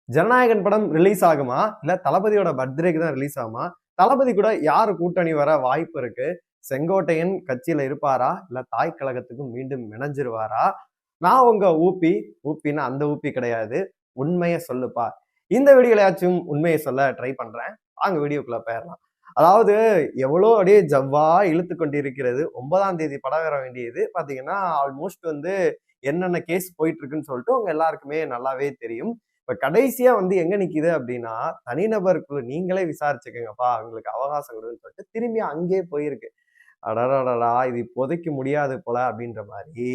ஜனநாயகன் படம் ரிலீஸ் ஆகுமா இல்ல தளபதியோட பர்த்டேக்கு தான் ரிலீஸ் ஆகுமா? தளபதி கூட யாரு கூட்டணி வர வாய்ப்பு இருக்கு? செங்கோட்டையன் கட்சியில இருப்பாரா இல்ல தாய் கழகத்துக்கு மீண்டும் இணைஞ்சிருவாரா? நான் உங்க ஊப்பின்னா அந்த ஊப்பி கிடையாது. உண்மைய சொல்லுப்பா. இந்த வீடியோலயாச்சும் உண்மையை சொல்ல ட்ரை பண்றேன். வாங்க வீடியோக்குள்ள போயிடலாம். அதாவது எவ்வளோ அப்படியே ஜவ்வா இழுத்து கொண்டிருக்கிறது. 9ஆம் தேதி படம் வர வேண்டியது பாத்தீங்கன்னா ஆல்மோஸ்ட் வந்து என்னென்ன கேஸ் போயிட்டு இருக்குன்னு சொல்லிட்டு உங்க எல்லாருக்குமே நல்லாவே தெரியும். இப்ப கடைசியா வந்து எங்க நிக்குது அப்படின்னா, தனிநபருக்குள்ள நீங்களே விசாரிச்சுக்கங்கப்பா, அவங்களுக்கு அவகாசம் கொடுன்னு சொல்லிட்டு திரும்பி அங்கேயே போயிருக்கு. அடடடடா! இது இப்போதைக்கு முடியாது போல அப்படின்ற மாரி,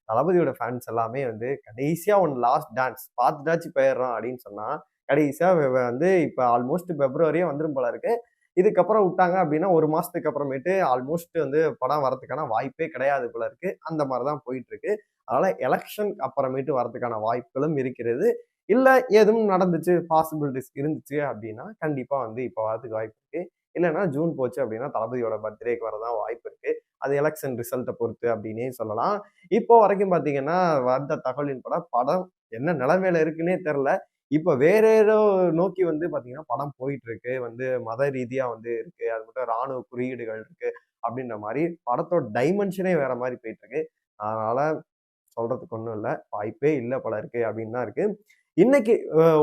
தளபதியோட ஃபேன்ஸ் எல்லாமே வந்து கடைசியா ஒன் லாஸ்ட் டான்ஸ் பார்த்துட்டாச்சும் போயிடுறோம் அப்படின்னு சொன்னா, கடைசியா வந்து இப்ப ஆல்மோஸ்ட் பிப்ரவரியே வந்துரும் போல இருக்கு. இதுக்கப்புறம் விட்டாங்க அப்படின்னா, 1 மாசத்துக்கு அப்புறமேட்டு ஆல்மோஸ்ட் வந்து படம் வரதுக்கான வாய்ப்பே கிடையாது போல இருக்கு. அந்த மாரி தான் போயிட்டு இருக்கு. அதனால எலக்ஷன் அப்புறமேட்டு வரதுக்கான வாய்ப்புகளும் இருக்கிறது. இல்ல எதுவும் நடந்துச்சு, பாசிபிலிட்டிஸ் இருந்துச்சு அப்படின்னா, கண்டிப்பா வந்து இப்ப வரதுக்கு வாய்ப்பு இருக்கு. இல்லன்னா ஜூன் போச்சு அப்படின்னா, தளபதியோட பர்த்டேக்கு வரதான் வாய்ப்பு இருக்கு. அது எலக்ஷன் ரிசல்ட்ட பொறுத்து அப்படின்னே சொல்லலாம். இப்போ வரைக்கும் பார்த்தீங்கன்னா, வந்த தகவலின்பட படம் என்ன நிலைமையில இருக்குன்னே தெரியல. இப்ப வேற ஏதோ நோக்கி வந்து பார்த்தீங்கன்னா, படம் போயிட்டு இருக்கு. வந்து மத ரீதியா வந்து இருக்கு. அது மட்டும் ராணுவ குறியீடுகள் இருக்கு. அப்படின்ற மாரி படத்தோட டைமென்ஷனே வேற மாரி போயிட்டு இருக்கு. அதனால சொல்றதுக்கு ஒண்ணும் இல்ல. வாய்ப்பே இல்ல போல இருக்கு அப்படின்னு தான் இருக்கு. இன்னைக்கு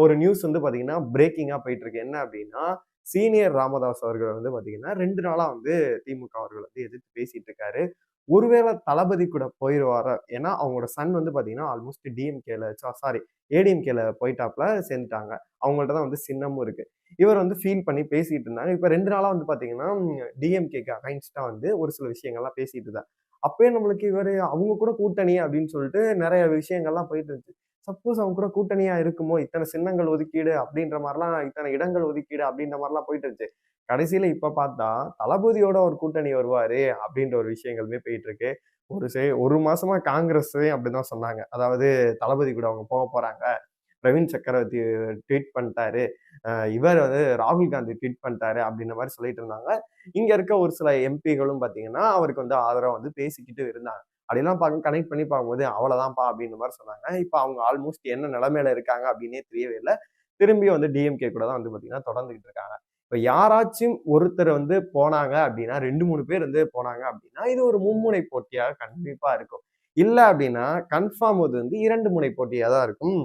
ஒரு நியூஸ் வந்து பார்த்தீங்கன்னா, பிரேக்கிங்கா போயிட்டு இருக்கு. என்ன அப்படின்னா, சீனியர் ராமதாஸ் அவர்கள் வந்து பார்த்தீங்கன்னா, 2 நாளா வந்து திமுக அவர்கள் வந்து எதிர்த்து பேசிட்டு இருக்காரு. ஒருவேளை தளபதி கூட போயிருவாரா? ஏன்னா அவங்களோட சன் வந்து பார்த்தீங்கன்னா, ஆல்மோஸ்ட் டிஎம்கேல சாரி ஏடிஎம்கேல போயிட்டாப்ல சேர்ந்துட்டாங்க. அவங்கள்ட்ட தான் வந்து சின்னமும் இருக்கு. இவர் வந்து ஃபீல் பண்ணி பேசிட்டு இருந்தாங்க. இப்ப 2 நாளா வந்து பார்த்தீங்கன்னா, டிஎம்கேக்கு அகைன்ஸ்டா வந்து ஒரு சில விஷயங்கள்லாம் பேசிட்டு இருந்தார். அப்பயே நம்மளுக்கு இவரு அவங்க கூட கூட்டணி அப்படின்னு சொல்லிட்டு நெறைய விஷயங்கள்லாம் போயிட்டு இருந்துச்சு. சப்போஸ் அவங்க கூட கூட்டணியா இருக்குமோ, இத்தன சின்னங்கள் ஒதுக்கீடு அப்படின்ற மாரிலாம், இத்தன இடங்கள் ஒதுக்கீடு அப்படின்ற மாரிலாம் போயிட்டு இருந்துச்சு. கடைசியில இப்ப பார்த்தா, தளபதியோட ஒரு கூட்டணி வருவாரு அப்படின்ற ஒரு விஷயங்களுமே போயிட்டு இருக்கு. 1 மாசமா காங்கிரஸே அப்படிதான் சொன்னாங்க. அதாவது தளபதி கூட அவங்க போறாங்க. பிரவீன் சக்கரவர்த்தி ட்வீட் பண்ணிட்டாரு. இவர் வந்து ராகுல் காந்தி ட்வீட் பண்ணிட்டாரு அப்படின்ற மாரி சொல்லிட்டு இருந்தாங்க. இங்க இருக்க ஒரு சில எம்பிகளும் பார்த்தீங்கன்னா, அவருக்கு வந்து ஆதரவா வந்து பேசிக்கிட்டு இருந்தாங்க. அப்படிலாம் கனெக்ட் பண்ணி பார்க்கும்போது அவ்வளோதான்ப்பா அப்படின்ற மாரி சொன்னாங்க. இப்ப அவங்க ஆல்மோஸ்ட் என்ன நிலைமையில இருக்காங்க அப்படின்னே தெரியவே இல்ல. திரும்பி வந்து டிஎம்கே கூட தான் வந்து பார்த்தீங்கன்னா தொடர்ந்துகிட்டு இருக்காங்க. இப்ப யாராச்சும் ஒருத்தர் வந்து போனாங்க அப்படின்னா 2, 3 பேர் வந்து போனாங்க அப்படின்னா, இது ஒரு மும்முனை போட்டியா கண்டிப்பா இருக்கும். இல்ல அப்படின்னா கன்ஃபார்ம் அது வந்து 2 முனை போட்டியா தான் இருக்கும்.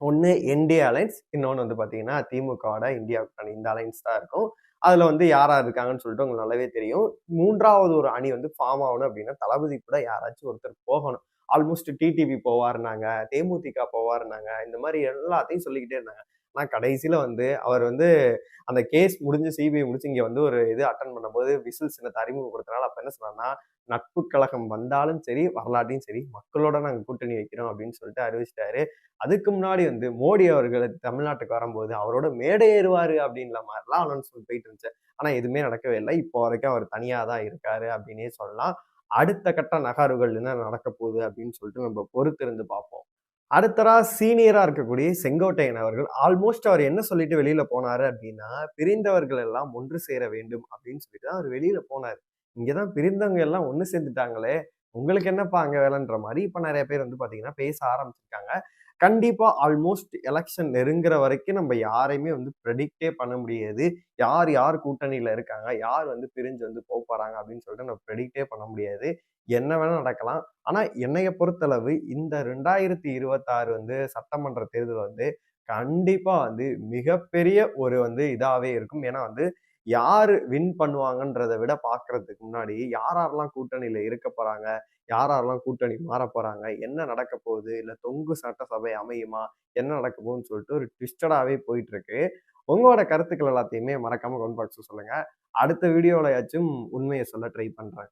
ஒண்ணு என்டிஏ அலைன்ஸ், இன்னொன்னு வந்து பார்த்தீங்கன்னா, திமுகவோட இந்தியா கூட்டணி இந்த அலைன்ஸ் தான் இருக்கும். அதுல வந்து யார் யார் இருக்காங்கன்னு சொல்லிட்டு உங்களுக்கு நல்லாவே தெரியும். 3வது ஒரு அணி வந்து ஃபார்ம் ஆகணும் அப்படின்னா, தளபதி கூட யாராச்சும் ஒருத்தர் போகணும். ஆல்மோஸ்ட் டிடிவி போவாருன்னாங்க, தேமுதிக போவாருன்னாங்க. இந்த மாரி எல்லாத்தையும் சொல்லிக்கிட்டே இருந்தாங்க. ஆனா கடைசியில வந்து அவர் வந்து அந்த கேஸ் முடிஞ்சு சிபிஐ முடிச்சு இங்க வந்து ஒரு இது அட்டெண்ட் பண்ணும்போது விசில் சின்னத்த அறிமுகப்படுத்தினால அப்ப என்ன சொன்னார்ன்னா, நட்பு கழகம் வந்தாலும் சரி, வரலாட்டியும் சரி, மக்களோட நாங்க கூட்டணி வைக்கிறோம் அப்படின்னு சொல்லிட்டு அறிவிச்சுட்டாரு. அதுக்கு முன்னாடி வந்து மோடி அவர்கள் தமிழ்நாட்டுக்கு வரும்போது அவரோட மேடை ஏறுவாரு அப்படின்ற மாதிரிலாம் அனௌன்ஸ்மெண்ட் போயிட்டு இருந்துச்சு. ஆனா எதுவுமே நடக்கவே இல்லை. இப்போ வரைக்கும் அவர் தனியா தான் இருக்காரு அப்படின்னே சொல்லலாம். அடுத்த கட்ட நகர்வுகள் என்ன நடக்க போகுது அப்படின்னு சொல்லிட்டு நம்ம பொறுத்திருந்து பார்ப்போம். அடுத்ததா சீனியரா இருக்கக்கூடிய செங்கோட்டையன் அவர்கள் ஆல்மோஸ்ட் அவர் என்ன சொல்லிட்டு வெளியில போனாரு அப்படின்னா, பிரிந்தவர்கள் எல்லாம் ஒன்று சேர வேண்டும் அப்படின்னு சொல்லிட்டு தான் அவர் வெளியில போனாரு. இங்கதான் பிரிந்தவங்க எல்லாம் ஒண்ணு சேர்ந்துட்டாங்களே, உங்களுக்கு என்னப்பா அங்க வேலைன்ற மாரி இப்ப நெறைய பேர் வந்து பாத்தீங்கன்னா பேச ஆரம்பிச்சிருக்காங்க. கண்டிப்பா ஆல்மோஸ்ட் எலக்ஷன் நெருங்குற வரைக்கும் நம்ம யாரையுமே வந்து ப்ரெடிக்ட்டே பண்ண முடியாது. யார் யார் கூட்டணியில இருக்காங்க, யார் வந்து பிரிஞ்சு வந்து போறாங்க அப்படின்னு சொல்லிட்டு நம்ம ப்ரெடிக்ட்டே பண்ண முடியாது. என்ன வேணா நடக்கலாம். ஆனா என்னைய பொறுத்தளவு இந்த 2026 வந்து சட்டமன்ற தேர்தல் வந்து கண்டிப்பா வந்து மிகப்பெரிய ஒரு வந்து இதாவே இருக்கும். ஏன்னா வந்து யாரு வின் பண்ணுவாங்கன்றத விட பார்க்கறதுக்கு முன்னாடி யார் யாரெல்லாம் கூட்டணியில இருக்க போறாங்க, யார் யாரெல்லாம் கூட்டணி மாறப் போறாங்க, என்ன நடக்க போகுது, இல்ல தொங்கு சட்டசபை அமையுமா, என்ன நடக்க போகுதுன்னு சொல்லிட்டு ஒரு ட்விஸ்டடாவே போயிட்டு இருக்கு. உங்களோட கருத்துக்கள் எல்லாத்தையுமே மறக்காம கமெண்ட் பாக்ஸ்ல சொல்லுங்க. அடுத்த வீடியோலயாச்சும் உண்மைய சொல்ல ட்ரை பண்றேன்.